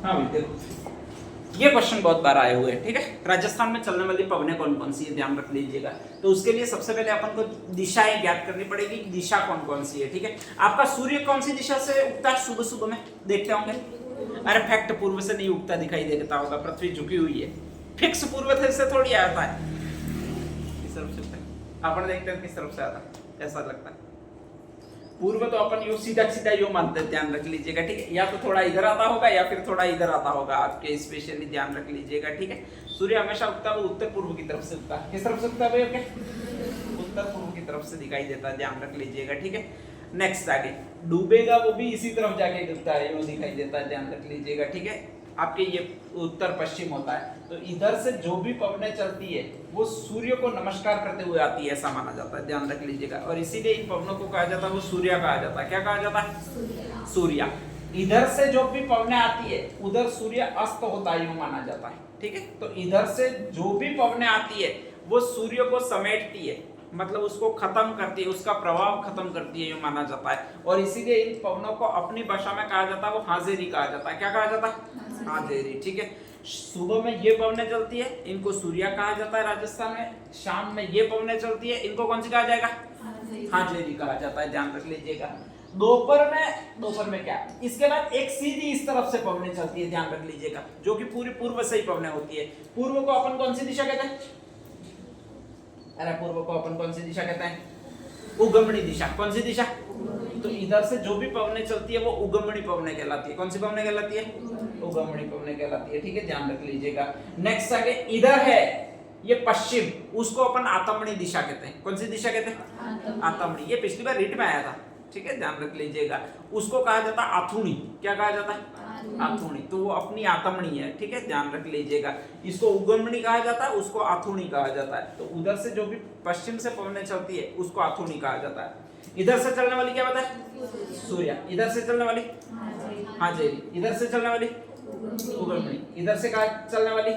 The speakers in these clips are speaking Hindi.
हाँ भाई देखो, ये क्वेश्चन बहुत बार आए हुए हैं, ठीक है। राजस्थान में चलने वाली पवनें कौन कौन सी है, ध्यान रख लीजिएगा। तो उसके लिए सबसे पहले अपन को दिशाएं ज्ञात करनी पड़ेगी, दिशा कौन कौन सी है, ठीक है। आपका सूर्य कौन सी दिशा से उगता है सुबह सुबह में, देखते होंगे। अरे फैक्ट, पूर्व से नहीं उगता दिखाई देता होगा, पृथ्वी झुकी हुई है, फिक्स पूर्व से थोड़ी आता है। किस तरफ से उगता है अपन देखते हैं, किस तरफ से आता है, ऐसा लगता है। पूर्व तो अपन यू सीधा सीधा यू मानते हैं, ध्यान रख लीजिएगा, ठीक है। या तो थोड़ा इधर आता होगा या फिर थोड़ा इधर आता होगा, आपके स्पेशली ध्यान रख लीजिएगा, ठीक है। सूर्य हमेशा उगता है वो उत्तर पूर्व की तरफ से उगता है। किस तरफ से उगता है भाई? ओके, उत्तर पूर्व की तरफ से दिखाई देता है, ध्यान रख लीजिएगा, ठीक है। नेक्स्ट आगे, डूबेगा वो भी इसी तरफ जाके डूबता है, यूं दिखाई देता है, ध्यान रख लीजिएगा, ठीक है। आपके ये उत्तर पश्चिम होता है, तो इधर से जो भी पवनें चलती है वो सूर्य को नमस्कार करते हुए आती है, ऐसा माना जाता है, ध्यान रख लीजिएगा। और इसीलिए इन पवनों को कहा जाता है, वो सूर्य कहा जाता है। क्या कहा जाता है? सूर्य। इधर से जो भी पवनें आती है उधर सूर्य अस्त होता है, यूं माना जाता है, ठीक है। तो इधर से जो भी पवनें आती है वो सूर्य को समेटती है, मतलब उसको खत्म करती है, उसका प्रभाव खत्म करती है, यूं माना जाता है। और इसीलिए इन पवनों को अपनी भाषा में कहा जाता है, वो हाजेरी कहा जाता है। क्या कहा जाता है? हाजेरी, ठीक है। सुबह में ये पवनें चलती है, इनको सूर्य कहा जाता है राजस्थान में। शाम में ये पवनें चलती है, इनको कौन सी कहा जाएगा? हाजेरी कहा जाता है, ध्यान रख लीजिएगा। दोपहर में क्या, इसके बाद एक सीधी इस तरफ से पवनें चलती है, ध्यान रख लीजिएगा, जो कि पूरी पूर्व से ही पवनें होती है। पूर्व को अपन कौन सी दिशा कहते हैं? अरे पूर्व को अपन कौन सी दिशा कहते हैं? उगमनी दिशा। कौन सी दिशा? तो इधर से जो भी पवनें चलती है वो उगमनी पवनें कहलाती है। कौन सी पवनें कहलाती है? उगमनी पवनें कहलाती है, ठीक है, ध्यान रख लीजिएगा। नेक्स्ट आगे, इधर है ये पश्चिम, उसको अपन आतमनी दिशा कहते हैं। कौन सी दिशा कहते हैं? आतमनी। ये पिछली बार रीट में आया था, ठीक है, ध्यान रख लीजिएगा। उसको कहा जाता है आथुनी। क्या कहा जाता है? आथुनी। तो वो अपनी आतमनी है, ठीक है, ध्यान रख लीजिएगा। इसको उगमनी कहा जाता है, उसको आथुनी कहा जाता है। तो उधर से जो भी पश्चिम से पवनें चलती है उसको आथुनी कहा जाता है। इधर से चलने वाली क्या बताए? सूर्य। इधर से चलने वाली हाजेरी। इधर से चलने वाली उगमनी। इधर से कहा चलने वाली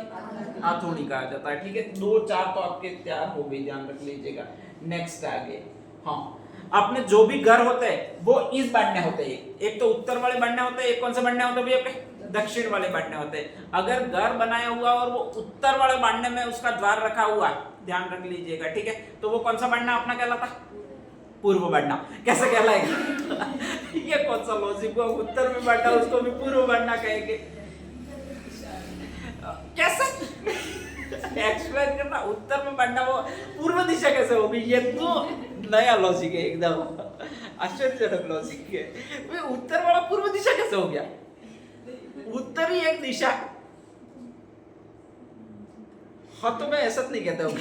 आथुनी कहा जाता है, ठीक है। 2 4 तो आपके तैयार हो गए, ध्यान रख लीजिएगा। नेक्स्ट आगे, हाँ, अपने जो भी घर होते हैं वो इस बांटने होते हैं। एक तो उत्तर वाले बांटने होते हैं, एक कौन से बांटने होते हैं भैया? आपके दक्षिण वाले बांटने होते हैं। अगर घर बनाया हुआ और वो उत्तर वाले बांटने में उसका द्वार रखा हुआ है, ध्यान रख लीजिएगा, ठीक है, तो वो कौन सा बांटना अपना कहलाता है? पूर्व बांटना। कैसे कहलाएगा? ये कौन सा लॉजिक हुआ? उत्तर में बांटा उसको भी पूर्व बांटना कहेंगे, कैसे एक्सप्लेन करना? उत्तर में बांटना वो पूर्व दिशा कैसे होगी? ये तो नया लॉजिक है, एकदम आश्चर्यजनक लॉजिक है। वे उत्तर वाला पूर्व दिशा कैसे हो गया? उत्तर ही एक दिशा। हाँ, तो मैं ऐसा नहीं कहता हूँ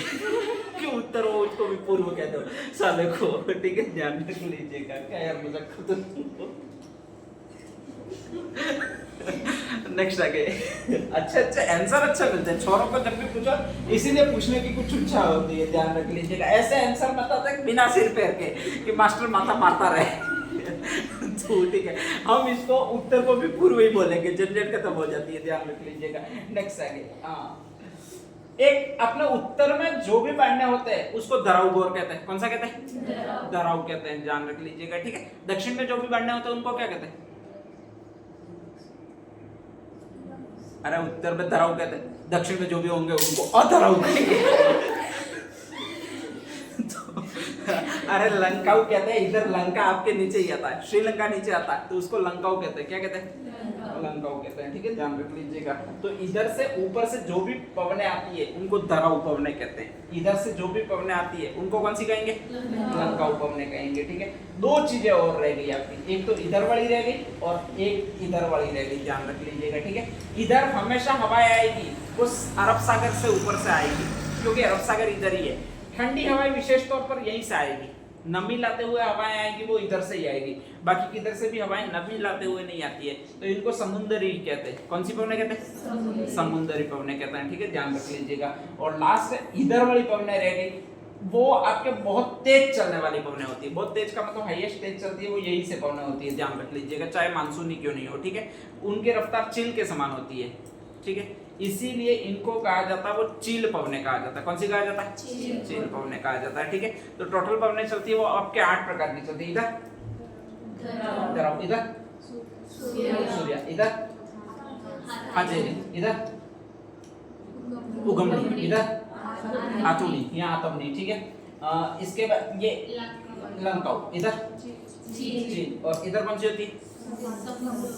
कि उत्तर हो उसको भी पूर्व कहते हो साले को, ठीक है, ध्यान रख लीजिएगा। क्या यार मजाक करते। नेक्स्ट आगे, अच्छा आंसर अच्छा मिलता है छोरों को जब भी पूछो, इसीलिए पूछने की कुछ इच्छा होती है, ध्यान रख लीजिएगा। ऐसे आंसर बताते बिना सिर पैर के कि मास्टर माथा मारता रहे। तो ठीक है, हम इसको उत्तर को भी पूर्व ही बोलेंगे, झंझट खत्म हो जाती है, ध्यान रख लीजिएगा। नेक्स्ट आगे, हाँ, एक अपने उत्तर में जो भी बांटने होते हैं उसको दराव गोर कहते हैं। कौन सा कहते हैं? दराव कहते हैं, ध्यान रख लीजिएगा, ठीक है। दक्षिण में जो भी बांटने होते हैं उनको क्या कहते हैं? अरे उत्तर में दराव कहते हैं, दक्षिण में जो भी होंगे उनको अधराव कहेंगे। तो, अरे लंकाऊ कहते हैं, इधर लंका आपके नीचे ही आता है, श्रीलंका नीचे आता है, तो उसको लंकाऊ कहते हैं। क्या कहते हैं? लंकाऊ कहते हैं, ठीक है, ध्यान रख लीजिएगा। तो इधर से ऊपर से जो भी पवनें आती है उनको दराव पवनें कहते हैं। इधर से जो भी पवनें आती है उनको कौन सी कहेंगे? लंकाऊ पवनें कहेंगे, ठीक है। 2 चीजें और रह गई आपकी, एक तो इधर वाली रह गई और एक इधर वाली रह गई, ध्यान रख लीजिएगा, ठीक है। इधर हमेशा हवाएं आएगी वो अरब सागर से ऊपर से आएगी, क्योंकि अरब सागर इधर ही है। ठंडी हवाएं विशेष तौर पर यहीं से आएगी, नमी लाते हुए हवाएं आएगी वो इधर से ही आएगी, बाकी किधर से भी हवाएं नमी लाते हुए नहीं आती है, तो इनको समुद्री कहते हैं। कौन सी पवनें कहते हैं? समुद्री पवनें कहते हैं, ठीक है, ध्यान रख लीजिएगा। और लास्ट इधर वाली पवनें रह गई, वो आपके बहुत तेज चलने वाली पवनें होती है। बहुत तेज का मतलब हाईएस्ट तेज चलती है वो यही से पवनें होती है, ध्यान रख लीजिएगा, चाहे मानसूनी क्यों नहीं हो, ठीक है। उनकी रफ्तार चिल के समान होती है, ठीक है, इसीलिए इनको कहा जाता है, वो चील पवनें कहा जाता है। कौन सी कहा जाता है? चील पवनें कहा जाता है, ठीक है। तो टोटल पवनें चलती है वो आपके 8 प्रकार की चलती है। इधर दराव, इधर सूर्य, इधर हाजेरी, इधर उगमणी, इधर आतुड़ी या आतमनी, ठीक है। इसके बाद ये लंकाऊ, इधर चीन, और इधर कौन सी होती है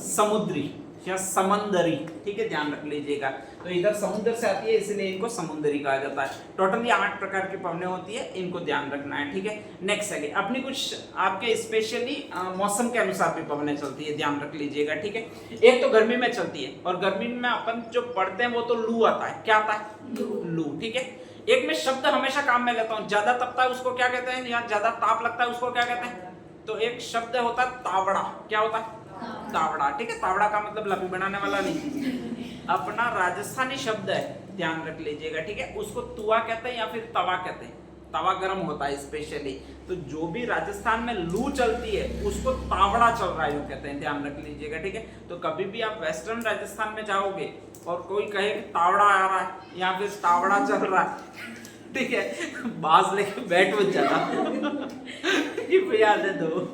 समुद्री या समंदरी, ठीक है, ध्यान रख लीजिएगा। तो इधर समुद्र से आती है इसलिए इनको समुद्री कहा जाता है। टोटली 8 प्रकार की पवनें होती है, इनको ध्यान रखना है, ठीक है। नेक्स्ट आगे अपनी कुछ आपके स्पेशली मौसम के अनुसार भी पवनें चलती है, ध्यान रख लीजिएगा, ठीक है। एक तो गर्मी में चलती है, और गर्मी में अपन जो पढ़ते हैं वो तो लू आता है, क्या आता है लू, ठीक है। एक में शब्द हमेशा काम में लेता हूँ, ज्यादा तपता है उसको क्या कहते हैं, या ज्यादा ताप लगता है उसको क्या कहते हैं। तो एक शब्द होता है तावड़ा, क्या होता है तावड़ा, ठीक है। तावड़ा का मतलब लपी बनाने वाला नहीं, अपना राजस्थानी शब्द है, ध्यान रख लीजिएगा, ठीक है। उसको तुआ कहते हैं या फिर तवा कहते हैं, तवा गर्म होता है स्पेशली। तो जो भी राजस्थान में लू चलती है उसको तावड़ा चल रहा है यूं कहते हैं, ध्यान रख लीजिएगा, ठीक है। तो कभी भी आप वेस्टर्न राजस्थान में जाओगे और कोई कहे कि तावड़ा आ रहा है या फिर तावड़ा चल रहा है, ठीक है, बाज लेके बैठ मत जाना कि भैया दे दो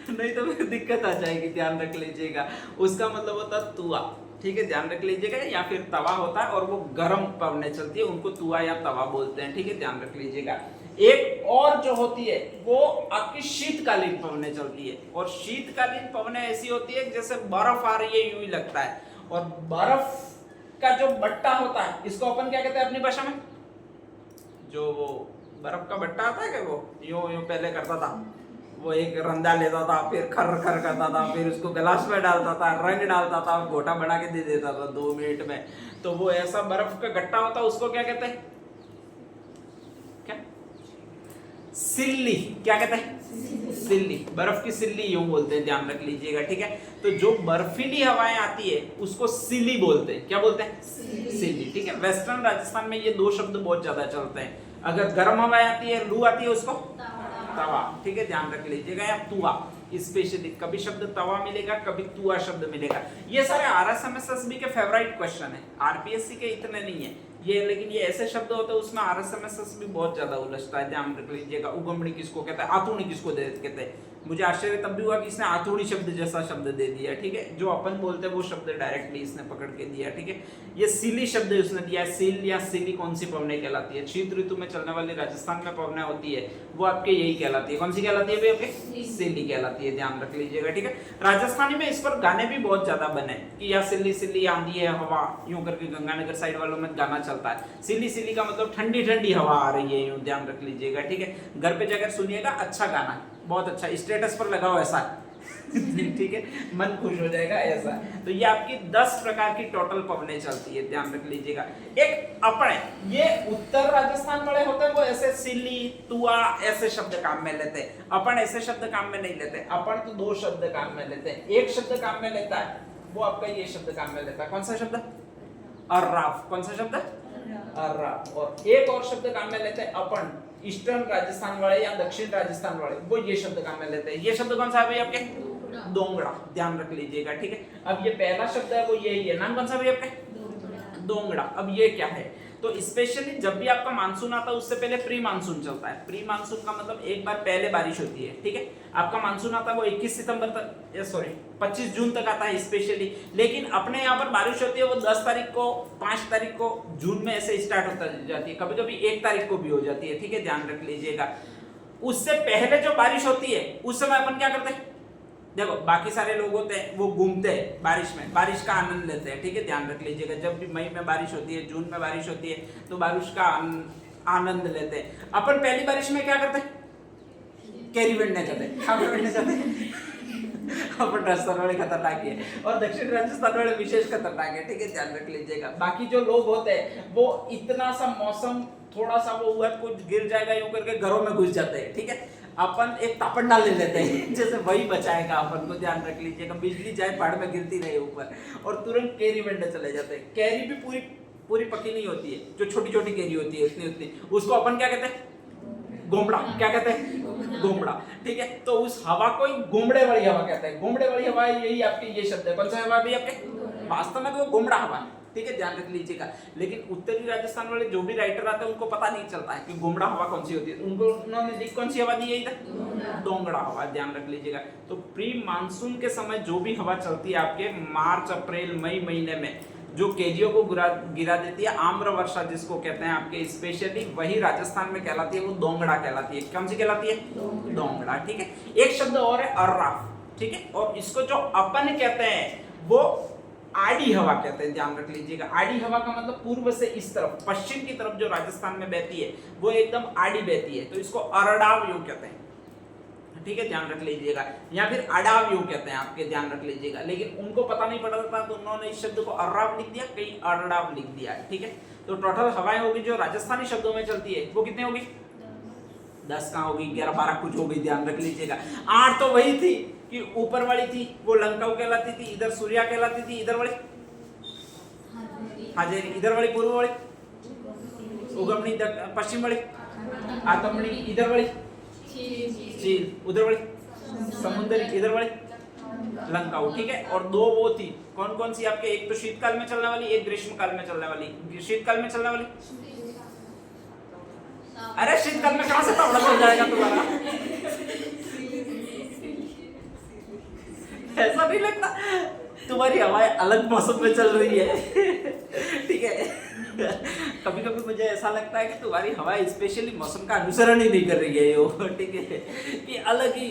नहीं तो फिर दिक्कत आ जाएगी, ध्यान रख लीजिएगा। उसका मतलब होता है तुआ, ठीक है, ध्यान रख लीजिएगा, या फिर तवा होता है और वो गर्म पवने चलती है, उनको तुआ या तवा बोलते हैं, ठीक है, ध्यान रख लीजिएगा। एक और जो होती है वो आपकी शीतकालीन पवने चलती है, और शीतकालीन पवने ऐसी होती है जैसे बर्फ आ रही है यूं ही लगता है, और बर्फ का जो बट्टा होता है इसको अपन क्या कहते हैं अपनी भाषा में, जो वो बर्फ का बट्टा आता है कि वो यूं यूं पहले करता था, वो एक रंदा लेता था, फिर खर खर करता था, फिर उसको गिलास में डालता था, रंग डालता था और घोटा बना के दे देता था 2 मिनट में। तो वो ऐसा बर्फ का गट्टा होता है, उसको क्या कहते हैं, क्या सिल्ली, क्या कहते हैं सिल्ली, बर्फ की सिल्ली यूं बोलते हैं, ध्यान रख लीजिएगा, ठीक है। तो जो बर्फीली हवाएं आती है उसको सिल्ली बोलते हैं, क्या बोलते हैं सिल्ली, ठीक है। वेस्टर्न राजस्थान में ये 2 शब्द बहुत ज्यादा चलते हैं। अगर गर्म हवाएं आती है, लू आती है, उसको तवा, ठीक है, ध्यान रख लीजिएगा, या तुआ स्पेशली, कभी शब्द तवा मिलेगा, कभी तुआ शब्द मिलेगा। ये सारे आरएसएमएसएसबी के फेवरेट क्वेश्चन है, आरपीएससी के इतने नहीं है ये, लेकिन ये ऐसे शब्द होते हैं उसमें आरएसएमएसएसबी बहुत ज्यादा उलझता है, ध्यान रख लीजिएगा। उगमणी किसको कहते हैं, आतुड़ी किसको कहते हैं। मुझे आश्चर्य तब भी हुआ कि इसने आतुड़ी शब्द जैसा शब्द दे दिया, ठीक है, जो अपन बोलते हैं वो शब्द डायरेक्टली इसने पकड़ के दिया, ठीक है। ये सिली शब्द उसने दिया है, सिल या सिली कौन सी पवने कहलाती है, शीत ऋतु में चलने वाली राजस्थान में पवने होती है वो आपके यही कहलाती है, कौन सी कहलाती है भाई आपके सिली कहलाती है, ध्यान रख लीजिएगा, ठीक है। राजस्थानी में इस पर गाने भी बहुत ज्यादा बने कि या सिल्ली सिल्ली आंधी है हवा, यूं करके गंगानगर साइड वालों में गाना चलता है। सिल्ली सिल्ली का मतलब ठंडी ठंडी हवा आ रही है, यूं ध्यान रख लीजिएगा, ठीक है। घर पे जाकर सुनिएगा, अच्छा गाना, बहुत अच्छा, स्टेटस पर लगाओ ऐसा ठीक है, मन खुश हो जाएगा ऐसा। तो ये आपकी 10 प्रकार की टोटल पवने चलती है, ध्यान रख लीजिएगा। एक अपने ये उत्तर राजस्थान वाले होते हैं वो ऐसे सिल्ली तुआ ऐसे शब्द काम में लेते हैं, अपन ऐसे शब्द काम में नहीं लेते। अपन तो 2 शब्द काम में लेते हैं, एक शब्द काम में लेता है वो आपका ये शब्द काम में लेता है, कौन सा शब्द अर्राफ, कौन सा शब्द अर्राफ। और एक और शब्द काम में लेते हैं अपन ईस्टर्न राजस्थान वाले या दक्षिण राजस्थान वाले, वो ये शब्द काम में लेते हैं। ये शब्द कौन सा है भाई आपके दोंगड़ा, ध्यान रख लीजिएगा, ठीक है। अब ये पहला शब्द है वो यही है, नाम कौन सा भाई आपके दोंगड़ा। अब ये क्या है, तो स्पेशली जब भी आपका मानसून आता है उससे पहले प्री मानसून चलता है। प्री मानसून का मतलब एक बार पहले बारिश होती है, ठीक है। आपका मानसून आता है वो 21 सितंबर तक, सॉरी 25 जून तक आता है स्पेशली, लेकिन अपने यहाँ पर बारिश होती है वो 10 तारीख को 5 तारीख को जून में ऐसे स्टार्ट होता जाती है, कभी कभी 1 तारीख को भी हो जाती है, ठीक है, ध्यान रख लीजिएगा। उससे पहले जो बारिश होती है उस समय अपन क्या करते हैं, देखो बाकी सारे लोग होते हैं वो घूमते हैं बारिश में, बारिश का आनंद लेते हैं, ठीक है, ध्यान रख लीजिएगा। जब भी मई में बारिश होती है, जून में बारिश होती है, तो बारिश का आनंद लेते हैं। अपन पहली बारिश में क्या करते हैं, कैरी बेचने जाते हैं, कहाँ बेचने जाते हैं अपन राजस्थान वाले खतरनाक है और दक्षिण राजस्थान वाले विशेष खतरनाक है, ठीक है, ध्यान रख लीजिएगा। बाकी जो लोग होते हैं वो इतना सा मौसम थोड़ा सा वो हुआ कुछ गिर जाएगा यूं करके घरों में घुस जाते हैं, ठीक है। अपन एक तापंडा ले लेते हैं जैसे वही बचाएगा अपन को, ध्यान रख लीजिएगा। बिजली जाए पहाड़ में गिरती रहे ऊपर, और तुरंत कैरी बेचने चले जाते हैं। कैरी भी पूरी पकी नहीं होती है, जो छोटी छोटी कैरी होती है उतनी उतनी, उसको अपन क्या कहते हैं, गोमड़ा, क्या कहते हैं गोमड़ा, ठीक है। तो उस हवा को गोमड़े वाली हवा कहते हैं। गोमड़े वाली हवा यही आपके ये शब्द है, कौन सा हवा भी आपके, वास्तव में तो गोमड़ा हवा है, ठीक है, ध्यान रख लीजिएगा। लेकिन उत्तरी राजस्थान वाले जो भी राइटर आते हैं उनको पता नहीं चलता है कि गोमड़ा हवा कौन सी होती है, उनको उन्होंने कौन सी हवा दी है इधर, दोंगड़ा हवा, ध्यान रख लीजिएगा। तो प्री मानसून के समय जो भी हवा चलती है आपके मार्च अप्रैल मई महीने में, जो केजियो को गिरा देती है, आम्र वर्षा जिसको कहते हैं आपके स्पेशली, वही राजस्थान में कहलाती है, वो दोंगड़ा कहलाती है। कौन सी कहलाती है, दोंगड़ा, ठीक है। एक शब्द और है अर्राफ, ठीक है, और इसको जो अपन कहते हैं वो आड़ी हवा कहते हैं, ध्यान रख लीजिएगा। आड़ी हवा का मतलब पूर्व से इस तरफ पश्चिम की तरफ जो राजस्थान में बहती है वो एकदम आड़ी बहती है, तो इसको अरडाव योग कहते हैं, ठीक है, ध्यान रख लीजिएगा। या फिर अडाव योग कहते हैं आपके, ध्यान रख लीजिएगा। लेकिन उनको पता नहीं पड़ा था तो उन्होंने इस शब्द को अर्राव लिख दिया, कहीं अरडाव लिख दिया, ठीक है। तो टोटल हवाएं होगी जो राजस्थानी शब्दों में चलती है वो कितने होगी, 10 कहाँ होगी, 11-12 कुछ होगी, ध्यान रख लीजिएगा। 8 तो वही थी कि ऊपर वाली थी वो लंकाऊ कहलाती थी, इधर सूर्या कहलाती थी, इधर वाली हाजेरी, इधर वाली पूर्व वाली उगमनी, पश्चिम वाली आतमनी, इधर वाली चील, उधर वाली समुद्री, इधर वाली लंकाऊ, ठीक है। और 2 वो थी, कौन कौन सी आपके, एक तो शीतकाल में चलने वाली, एक ग्रीष्म काल में चलने वाली। शीतकाल में चलने वाली, अरे शीतकाल में कहां से तबला हो जाएगा तुम्हारा, ऐसा नहीं लगता, तुम्हारी हवाएं अलग मौसम में चल रही है, ठीक है। कभी कभी मुझे ऐसा लगता है कि तुम्हारी हवाएं स्पेशली मौसम का अनुसरण ही नहीं कर रही है यो, ठीक है, कि अलग ही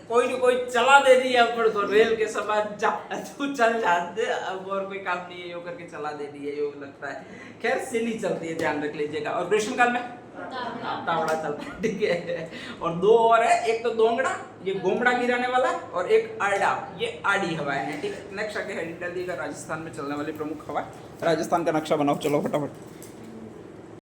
कोई न कोई चला दे रही है अपन को रेल के समान, जा तू चल जाते, अब और कोई काम नहीं है यो करके चला दे रही है, यो लगता है। खैर सिली चलती है, ध्यान रख लीजिएगा। और ग्रीष्म काल में तावड़ा चलता है, ठीक है। और 2 और है, एक तो दोंगड़ा, ये गोमड़ा गिराने वाला, और एक आड़ा, ये आड़ी हवाएं हैं, ठीक है। नेक्स्ट आगे हेडिंग डाल दिएगा, राजस्थान में चलने वाली प्रमुख हवा। राजस्थान का नक्शा बनाओ, चलो फटाफट।